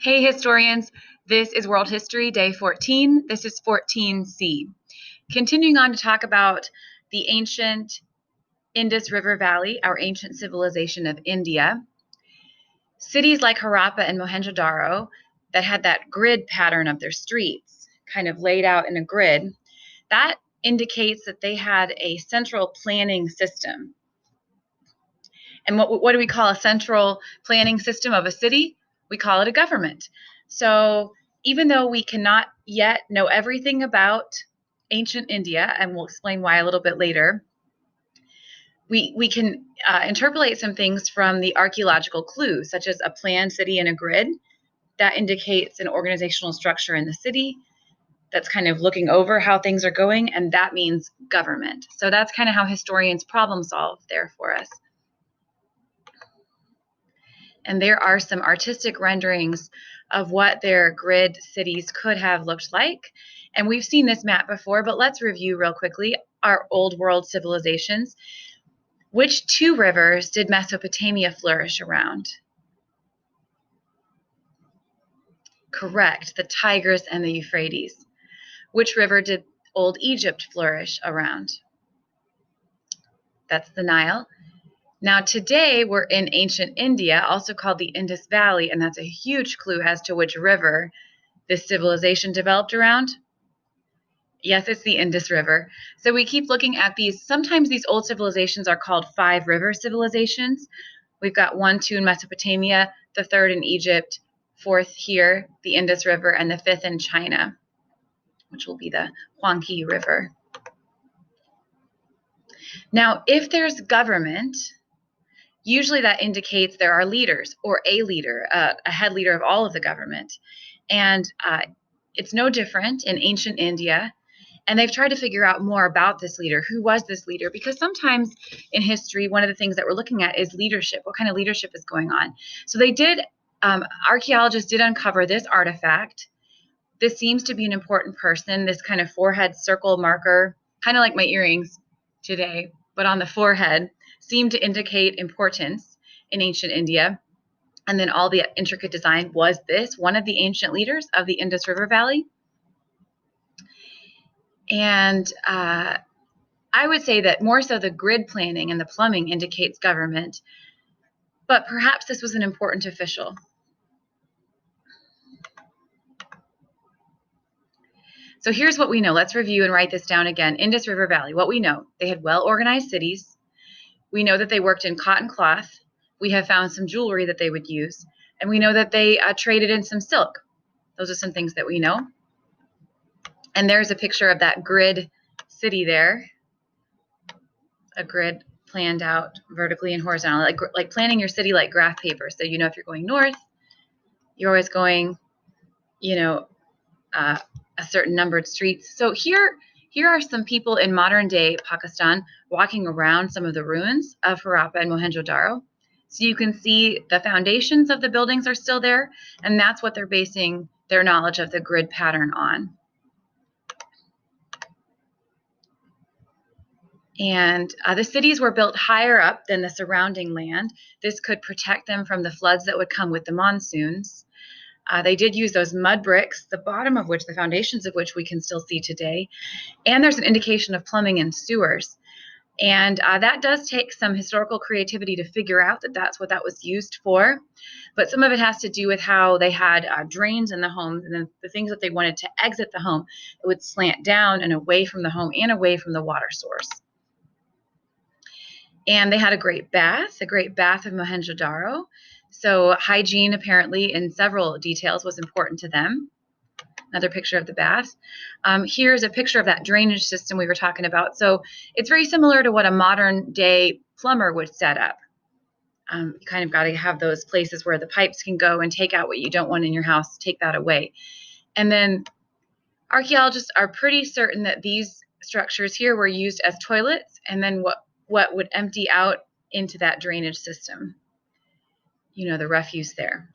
Hey historians, this is World History Day 14. This is 14C. Continuing on to talk about the ancient Indus River Valley, our ancient civilization of India. Cities like Harappa and Mohenjo-Daro that had that grid pattern of their streets, kind of laid out in a grid, that indicates that they had a central planning system. And what do we call a central planning system of a city? We call it a government. So even though we cannot yet know everything about ancient India, and we'll explain why a little bit later, we can interpolate some things from the archaeological clues, such as a planned city in a grid. That indicates an organizational structure in the city that's kind of looking over how things are going, and that means government. So that's kind of how historians problem solve there for us. And there are some artistic renderings of what their grid cities could have looked like. And we've seen this map before, but let's review real quickly our old world civilizations. Which two rivers did Mesopotamia flourish around? Correct, the Tigris and the Euphrates. Which river did Old Egypt flourish around? That's the Nile. Now, today we're in ancient India, also called the Indus Valley, and that's a huge clue as to which river this civilization developed around. Yes, it's the Indus River. So we keep looking at these. Sometimes these old civilizations are called five river civilizations. We've got 1, 2 in Mesopotamia, the third in Egypt, fourth here, the Indus River, and the fifth in China, which will be the Huanghe River. Now, if there's government, usually that indicates there are leaders or a leader, a head leader of all of the government. And it's no different in ancient India. And they've tried to figure out more about this leader. Who was this leader? Because sometimes in history, one of the things that we're looking at is leadership. What kind of leadership is going on? So they did, archaeologists did uncover this artifact. This seems to be an important person, this kind of forehead circle marker, kind of like my earrings today, but on the forehead, seemed to indicate importance in ancient India. And then all the intricate design. Was this one of the ancient leaders of the Indus River Valley? And I would say that more so the grid planning and the plumbing indicates government, but perhaps this was an important official. So here's what we know. Let's review and write this down again. Indus River Valley, what we know. They had well-organized cities. We know that they worked in cotton cloth. We have found some jewelry that they would use. And we know that they traded in some silk. Those are some things that we know. And there's a picture of that grid city there. A grid planned out vertically and horizontally, like planning your city like graph paper. So you know if you're going north, you're always going, a certain numbered streets. So here are some people in modern day Pakistan walking around some of the ruins of Harappa and Mohenjo-Daro. So you can see the foundations of the buildings are still there, and that's what they're basing their knowledge of the grid pattern on. And the cities were built higher up than the surrounding land. This could protect them from the floods that would come with the monsoons. They did use those mud bricks, the bottom of which, the foundations of which we can still see today. And there's an indication of plumbing and sewers. And that does take some historical creativity to figure out that that's what that was used for. But some of it has to do with how they had drains in the homes, and then the things that they wanted to exit the home, it would slant down and away from the home and away from the water source. And they had a great bath of Mohenjo-Daro. So hygiene, apparently, in several details, was important to them. Another picture of the bath. Here's a picture of that drainage system we were talking about. So it's very similar to what a modern day plumber would set up. You kind of got to have those places where the pipes can go and take out what you don't want in your house, take that away. And then archaeologists are pretty certain that these structures here were used as toilets, and then what would empty out into that drainage system. The refuse there.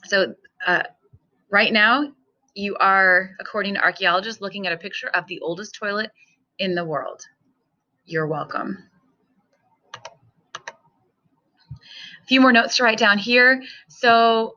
So right now, you are, according to archaeologists, looking at a picture of the oldest toilet in the world. You're welcome. A few more notes to write down here. So